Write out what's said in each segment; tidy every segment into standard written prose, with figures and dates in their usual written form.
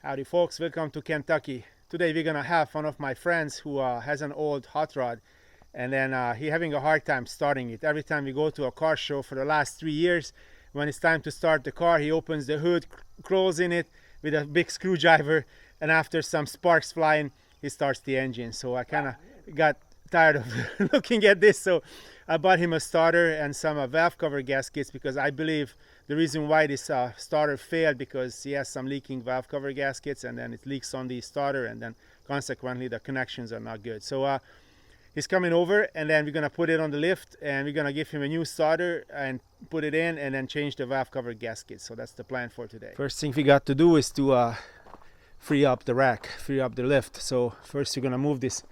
Howdy folks, welcome to Kentucky. Today we're gonna have one of my friends who has an old hot rod, and then he's having a hard time starting it. Every time we go to a car show for the last 3 years, when it's time to start the car, he opens the hood, crawls in it with a big screwdriver, and after some sparks flying, he starts the engine. So I kind of got tired of looking at this, so I bought him a starter and some valve cover gaskets, because I believe the reason why this starter failed because he has some leaking valve cover gaskets, and then it leaks on the starter, and then consequently the connections are not good. So he's coming over, and then we're gonna put it on the lift, and we're gonna give him a new starter and put it in, and then change the valve cover gasket. So that's the plan for today. First thing we got to do is to free up the rack, free up the lift. So first we're gonna move this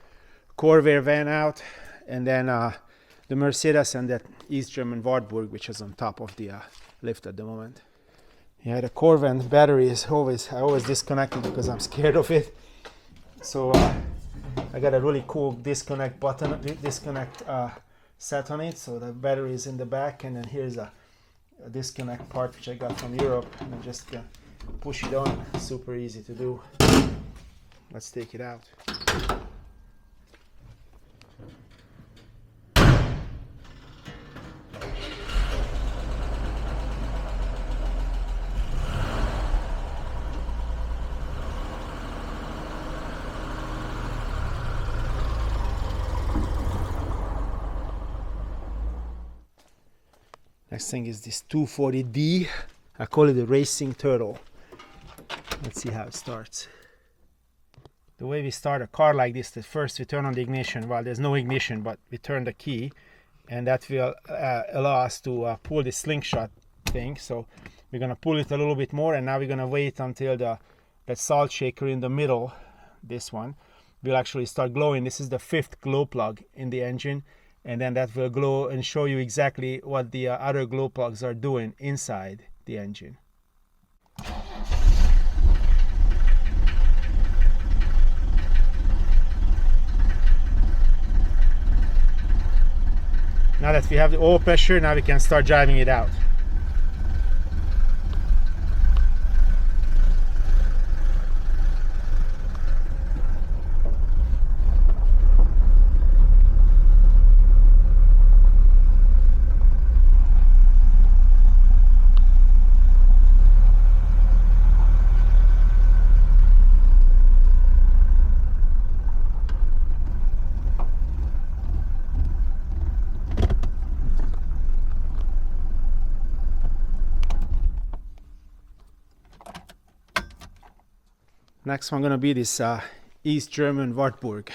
Corvair van out, and then the Mercedes and that East German Wartburg, which is on top of the lift at the moment. Yeah, the Corvair battery is I always disconnect it because I'm scared of it. So I got a really cool disconnect set on it. So the battery is in the back, and then here's a disconnect part which I got from Europe, and I'm just gonna push it on. Super easy to do. Let's take it out. Next thing is this 240D. I call it a racing turtle. Let's see how it starts. The way we start a car like this, at first we turn on the ignition. Well, there's no ignition, but we turn the key, and that will allow us to pull the slingshot thing. So we're gonna pull it a little bit more, and now we're gonna wait until that salt shaker in the middle, this one, will actually start glowing. This is the 5th glow plug in the engine, and then that will glow and show you exactly what the other glow plugs are doing inside the engine. Now that we have the oil pressure, now we can start driving it out. Next one gonna be this East German Wartburg.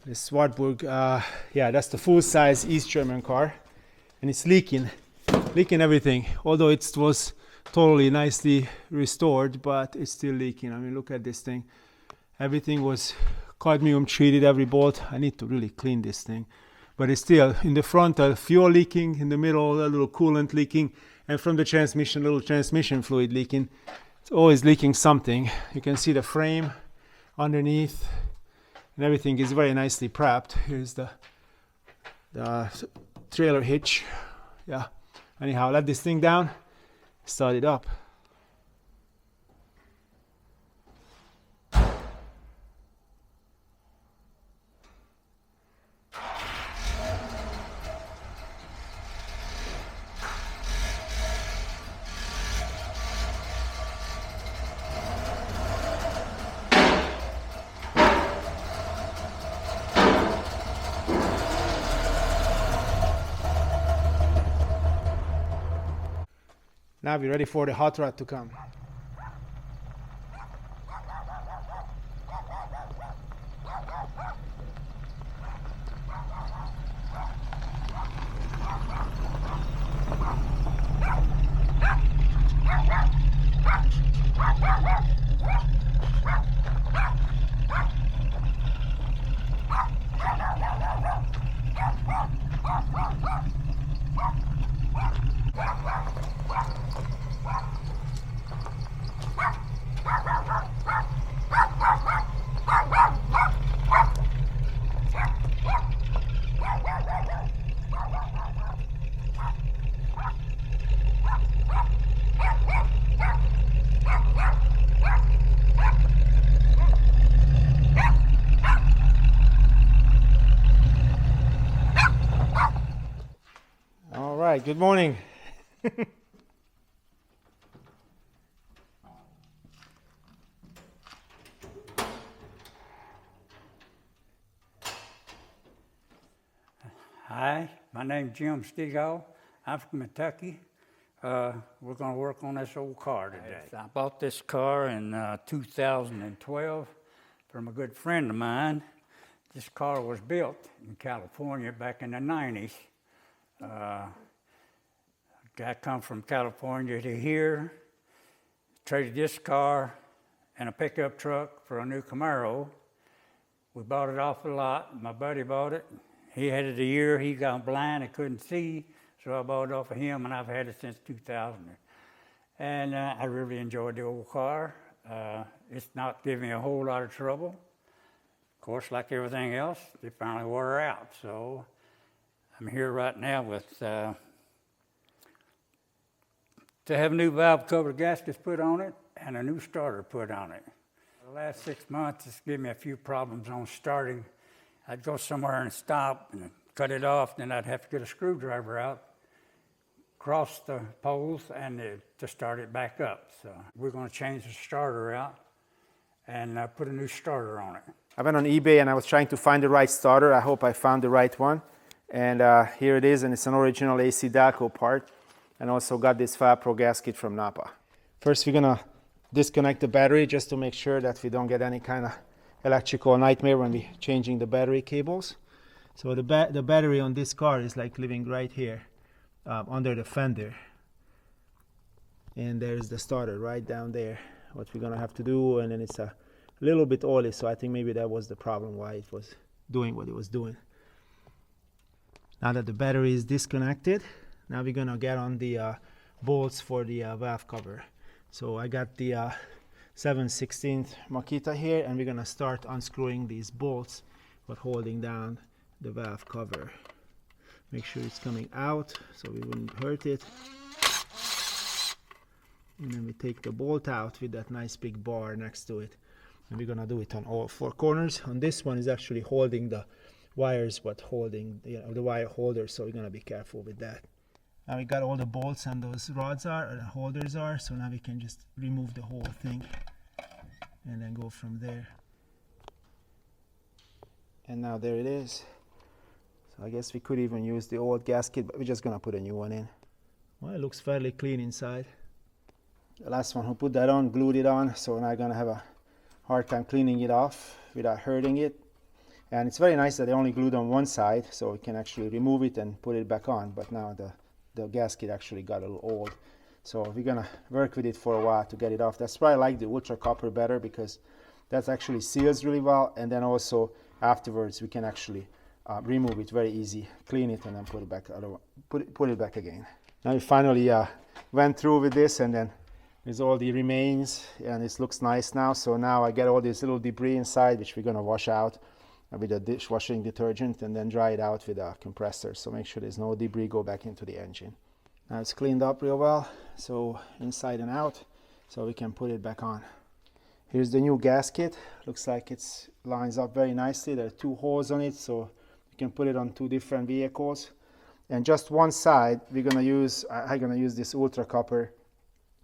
This Wartburg, yeah, that's the full-size East German car, and it's leaking everything. Although it was totally nicely restored, but it's still leaking. I mean, look at this thing. Everything was cadmium treated, every bolt. I need to really clean this thing, but it's still in the front, fuel leaking, in the middle, a little coolant leaking, and from the transmission, a little transmission fluid leaking. It's always leaking something. You can see the frame underneath, and everything is very nicely prepped. Here's the trailer hitch. Yeah. Anyhow, let this thing down, start it up. Now we're ready for the hot rod to come. right, good morning. Hi, my name's Jim Stegall. I'm from Kentucky. We're going to work on this old car today. I bought this car in 2012 from a good friend of mine. This car was built in California back in the 90s. I come from California to here, traded this car and a pickup truck for a new Camaro. We bought it off the lot. My buddy bought it. He had it a year. He got blind and couldn't see, so I bought it off of him, and I've had it since 2000. And I really enjoyed the old car. It's not giving me a whole lot of trouble. Of course, like everything else, they finally wore out. So I'm here right now with to have new valve cover gaskets put on it and a new starter put on it. The last 6 months, it's given me a few problems on starting. I'd go somewhere and stop and cut it off, then I'd have to get a screwdriver out, cross the poles, and to start it back up. So we're going to change the starter out and put a new starter on it. I went on eBay and I was trying to find the right starter. I hope I found the right one. And here it is, and it's an original AC Dalco part. And also got this Fab-Pro gasket from Napa. First, we're gonna disconnect the battery just to make sure that we don't get any kind of electrical nightmare when we're changing the battery cables. So the battery on this car is like living right here under the fender. And there's the starter right down there. What we're gonna have to do, and then it's a little bit oily, so I think maybe that was the problem why it was doing what it was doing. Now that the battery is disconnected, now we're gonna get on the bolts for the valve cover. So I got the 7/16 Makita here, and we're gonna start unscrewing these bolts but holding down the valve cover. Make sure it's coming out so we wouldn't hurt it. And then we take the bolt out with that nice big bar next to it. And we're gonna do it on all four corners. On this one is actually holding the wires but holding the wire holder, so we're gonna be careful with that. Now we got all the bolts and those rods are, or the holders are, so now we can just remove the whole thing and then go from there. And now there it is. So I guess we could even use the old gasket, but we're just gonna put a new one in. Well, it looks fairly clean inside. The last one who put that on glued it on, so now I'm gonna have a hard time cleaning it off without hurting it. And it's very nice that they only glued on one side, so we can actually remove it and put it back on. But now the gasket actually got a little old, so we're gonna work with it for a while to get it off. That's why I like the Ultra Copper better, because that actually seals really well, and then also afterwards we can actually remove it very easy, clean it, and then put it back. Put it back again. Now we finally went through with this, and then there's all the remains, and it looks nice now. So now I get all this little debris inside, which we're gonna wash out with a dishwashing detergent and then dry it out with a compressor. So make sure there's no debris go back into the engine. Now it's cleaned up real well, so inside and out, so we can put it back on. Here's the new gasket. Looks like it lines up very nicely. There are two holes on it, so you can put it on two different vehicles. And just one side, I'm gonna use this Ultra Copper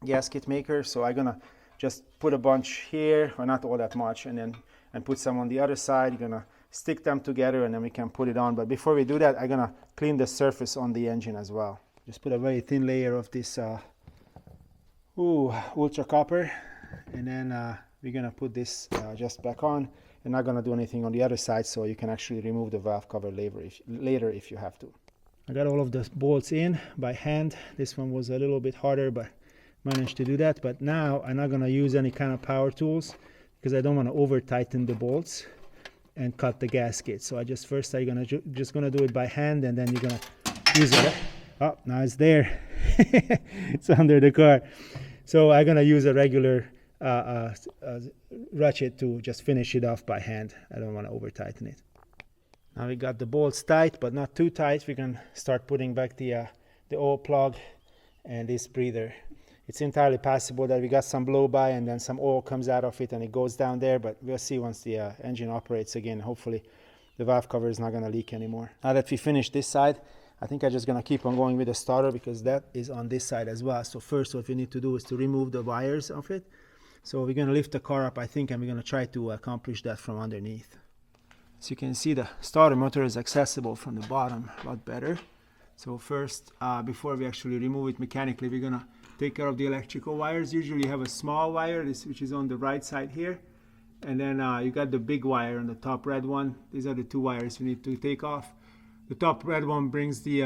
gasket maker. So I'm gonna just put a bunch here, or not all that much, and put some on the other side. You're gonna stick them together, and then we can put it on. But before we do that, I'm gonna clean the surface on the engine as well. Just put a very thin layer of this Ultra Copper, and then we're gonna put this just back on. And not gonna do anything on the other side, so you can actually remove the valve cover later if you have to. I got all of the bolts in by hand. This one was a little bit harder, but managed to do that. But now I'm not gonna use any kind of power tools, because I don't want to over tighten the bolts and cut the gasket. So I'm just gonna do it by hand, and then you're gonna use it. Oh, now it's there. It's under the car. So I'm gonna use a regular ratchet to just finish it off by hand. I don't want to over tighten it. Now we got the bolts tight, but not too tight. We can start putting back the oil plug and this breather. It's entirely possible that we got some blow by and then some oil comes out of it and it goes down there, but we'll see once the engine operates again. Hopefully the valve cover is not going to leak anymore. Now that we finished this side, I think I'm just gonna keep on going with the starter because that is on this side as well. So first what we need to do is to remove the wires of it. So we're gonna lift the car up, I think, and we're gonna try to accomplish that from underneath. As you can see, the starter motor is accessible from the bottom a lot better. So first, before we actually remove it mechanically, we're gonna take care of the electrical wires. Usually you have a small wire, which is on the right side here. And then you got the big wire on the top red one. These are the two wires we need to take off. The top red one brings the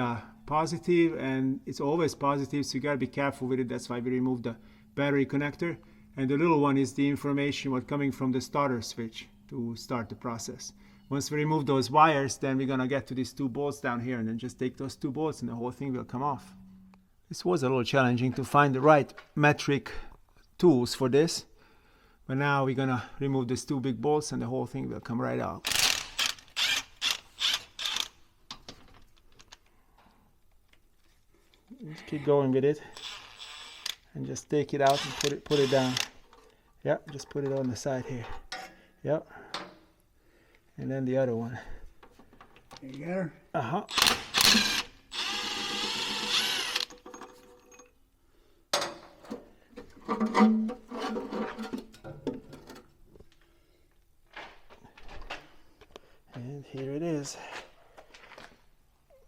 positive, and it's always positive, so you gotta be careful with it. That's why we removed the battery connector. And the little one is the information what's coming from the starter switch to start the process. Once we remove those wires, then we're gonna get to these two bolts down here and then just take those two bolts and the whole thing will come off. This was a little challenging to find the right metric tools for this. But now we're gonna remove these two big bolts and the whole thing will come right out. Just keep going with it and just take it out and put it down. Yep, just put it on the side here. Yep. And then the other one. You got her? Uh-huh. And here it is.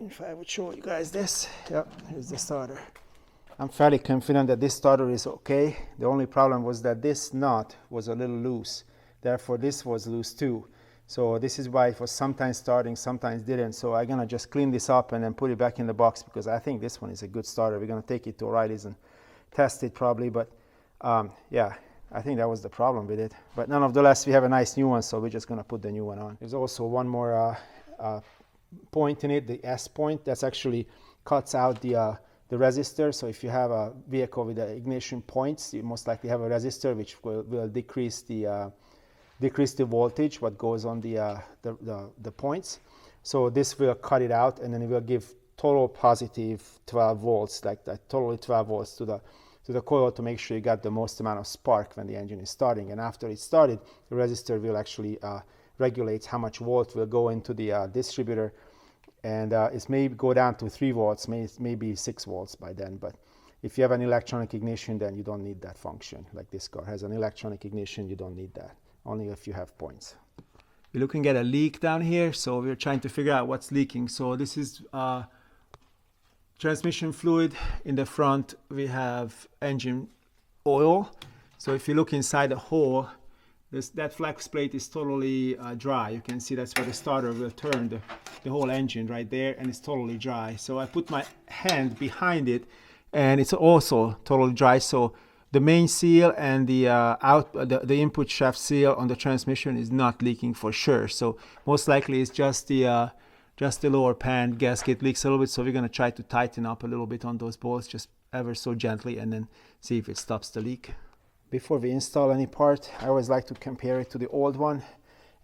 If I would show you guys this, yep, here's the starter. I'm fairly confident that this starter is okay. The only problem was that this nut was a little loose. Therefore, this was loose too. So this is why it was sometimes starting, sometimes didn't. So I'm gonna just clean this up and then put it back in the box because I think this one is a good starter. We're gonna take it to O'Reilly's and test it probably, but yeah, I think that was the problem with it. But nonetheless, we have a nice new one, so we're just gonna put the new one on. There's also one more point in it, the S point, that's actually cuts out the resistor. So if you have a vehicle with the ignition points, you most likely have a resistor which will decrease the voltage what goes on the points. So this will cut it out and then it will give total positive 12 volts, like that, totally 12 volts to the coil to make sure you got the most amount of spark when the engine is starting. And after it's started, the resistor will actually regulate how much volt will go into the distributor, and it may go down to 3 volts, maybe 6 volts by then. But if you have an electronic ignition, then you don't need that function. Like this car has an electronic ignition, you don't need that. Only if you have points. We're looking at a leak down here, so we're trying to figure out what's leaking. So this is transmission fluid. In the front we have engine oil. So if you look inside the hole, that flex plate is totally dry. You can see that's where the starter will turn the whole engine right there, and it's totally dry. So I put my hand behind it and it's also totally dry. So the main seal and the input shaft seal on the transmission is not leaking for sure. So most likely it's just the lower pan gasket leaks a little bit. So we're gonna try to tighten up a little bit on those bolts, just ever so gently, and then see if it stops the leak. Before we install any part, I always like to compare it to the old one,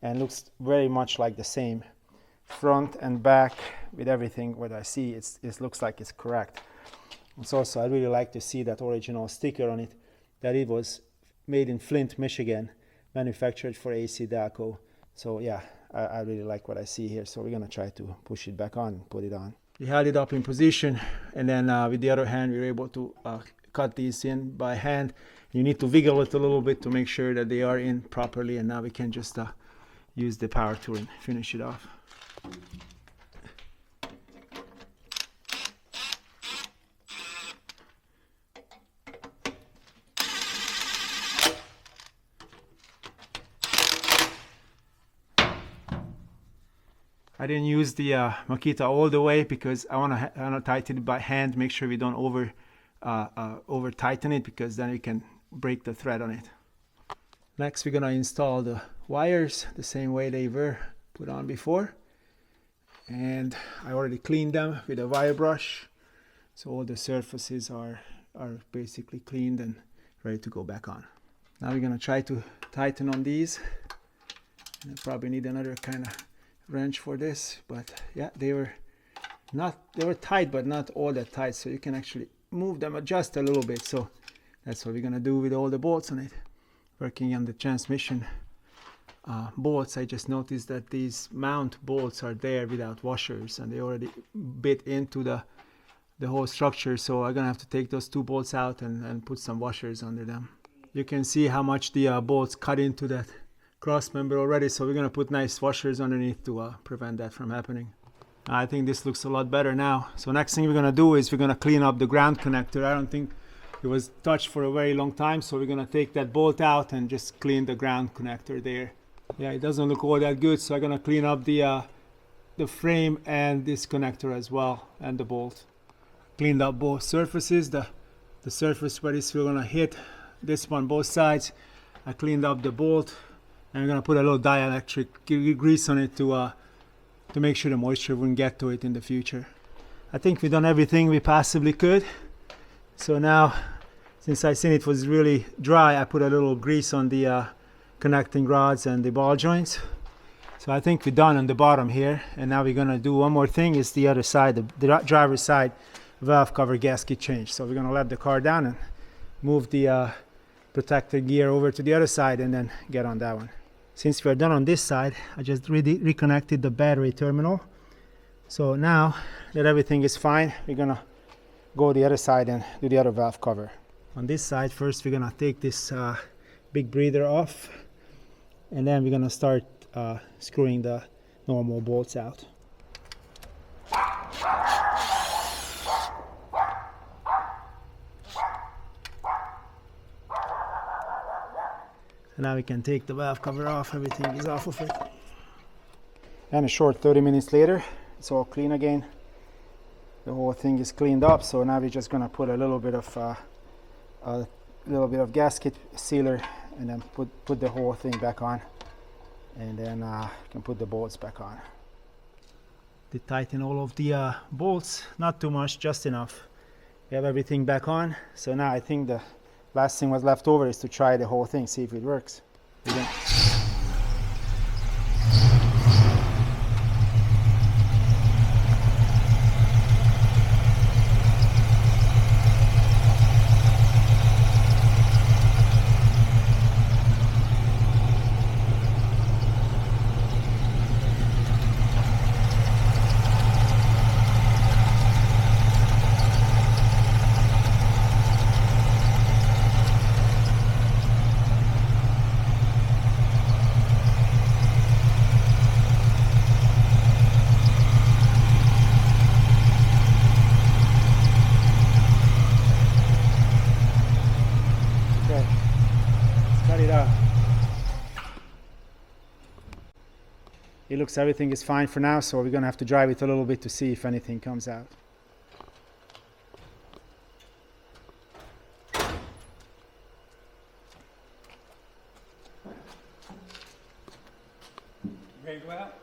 and looks very much like the same. Front and back with everything what I see, it looks like it's correct. It's also, I really like to see that original sticker on it, that it was made in Flint, Michigan, manufactured for AC Delco. So yeah, I really like what I see here. So we're gonna try to push it back on and put it on. We held it up in position, and then with the other hand, we were able to cut these in by hand. You need to wiggle it a little bit to make sure that they are in properly, and now we can just use the power tool and finish it off. I didn't use the Makita all the way because I want to tighten it by hand, make sure we don't over tighten it, because then we can break the thread on it. Next we're gonna install the wires the same way they were put on before, and I already cleaned them with a wire brush, so all the surfaces are basically cleaned and ready to go back on. Now we're gonna try to tighten on these, and I probably need another kind of wrench for this, but yeah, they were tight but not all that tight, so you can actually move them, adjust a little bit. So that's what we're gonna do with all the bolts on it. Working on the transmission bolts, I just noticed that these mount bolts are there without washers, and they already bit into the whole structure. So I'm gonna have to take those 2 bolts out and put some washers under them. You can see how much the bolts cut into that cross member already. So we're gonna put nice washers underneath to prevent that from happening. I think this looks a lot better now. So next thing we're gonna do is we're gonna clean up the ground connector. I don't think it was touched for a very long time, so we're gonna take that bolt out and just clean the ground connector there. Yeah, it doesn't look all that good, so I'm gonna clean up the frame and this connector as well, and the bolt. Cleaned up both surfaces, the surface where this we're gonna hit, this one both sides. I cleaned up the bolt, and I'm gonna put a little dielectric grease on it to make sure the moisture wouldn't get to it in the future. I think we've done everything we possibly could. So now, since I seen it was really dry, I put a little grease on the connecting rods and the ball joints. So I think we're done on the bottom here. And now we're gonna do one more thing, is the other side, the driver's side valve cover gasket change. So we're gonna let the car down and move the protector gear over to the other side and then get on that one. Since we're done on this side, I just reconnected the battery terminal. So now that everything is fine, we're gonna go the other side and do the other valve cover. On this side, first we're gonna take this big breather off, and then we're gonna start screwing the normal bolts out. So now we can take the valve cover off, everything is off of it. And a short 30 minutes later, it's all clean again. The whole thing is cleaned up, so now we're just gonna put a little bit of gasket sealer, and then put the whole thing back on, and then can put the bolts back on. They tighten all of the bolts, not too much, just enough. We have everything back on, so now I think the last thing was left over is to try the whole thing, see if it works. It looks everything is fine for now, so we're gonna have to drive it a little bit to see if anything comes out. Ready to go out?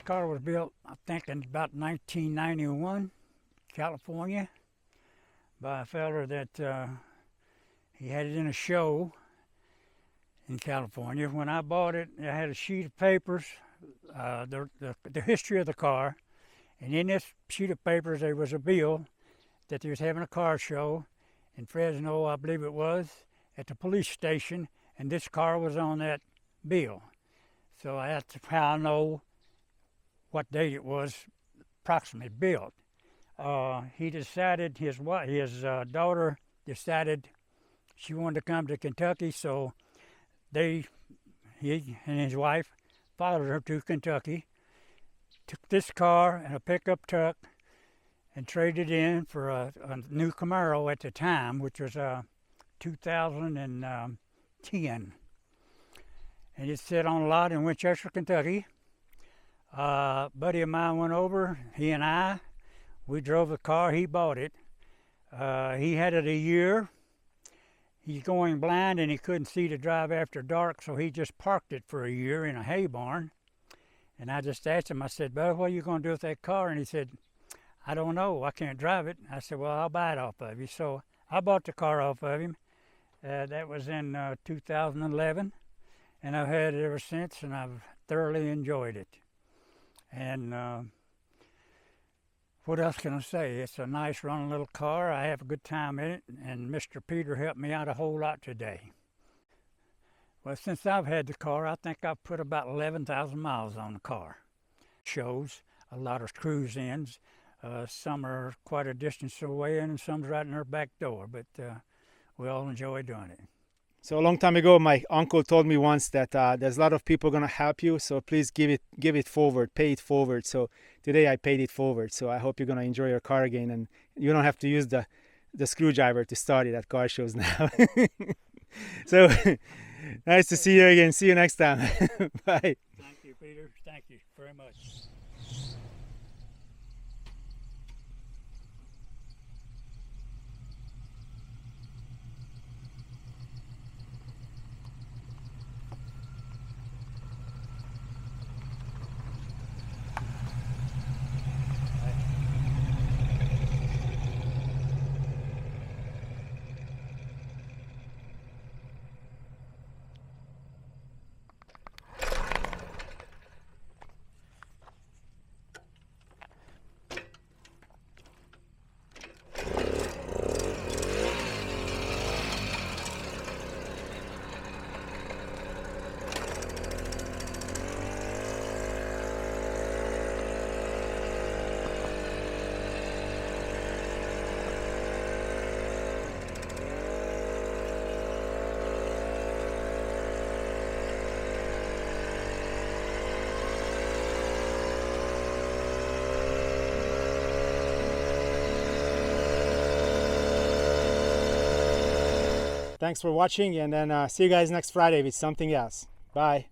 car was built, I think, in about 1991, California, by a feller that he had it in a show in California. When I bought it, I had a sheet of papers, the history of the car, and in this sheet of papers there was a bill that they was having a car show in Fresno, I believe it was, at the police station, and this car was on that bill. So that's how I know what date it was approximately built. He decided, his daughter decided she wanted to come to Kentucky, so he and his wife followed her to Kentucky, took this car and a pickup truck and traded in for a new Camaro at the time, which was 2010. And it sat on a lot in Winchester, Kentucky. A buddy of mine went over, he and I, we drove the car, he bought it. He had it a year. He's going blind and he couldn't see to drive after dark, so he just parked it for a year in a hay barn. And I just asked him, I said, "Bud, what are you going to do with that car?" And he said, "I don't know, I can't drive it." I said, "Well, I'll buy it off of you." So I bought the car off of him. That was in 2011, and I've had it ever since, and I've thoroughly enjoyed it. And what else can I say? It's a nice running little car. I have a good time in it, and Mr. Peter helped me out a whole lot today. Well, since I've had the car, I think I've put about 11,000 miles on the car. Shows, a lot of cruise-ins. Some are quite a distance away, and some's right in our back door, but we all enjoy doing it. So a long time ago, my uncle told me once that there's a lot of people gonna help you, so please give it forward, pay it forward. So today I paid it forward. So I hope you're gonna enjoy your car again, and you don't have to use the screwdriver to start it at car shows now. So nice to see you again. See you next time. Bye. Thank you, Peter. Thank you very much. Thanks for watching, and then see you guys next Friday with something else. Bye.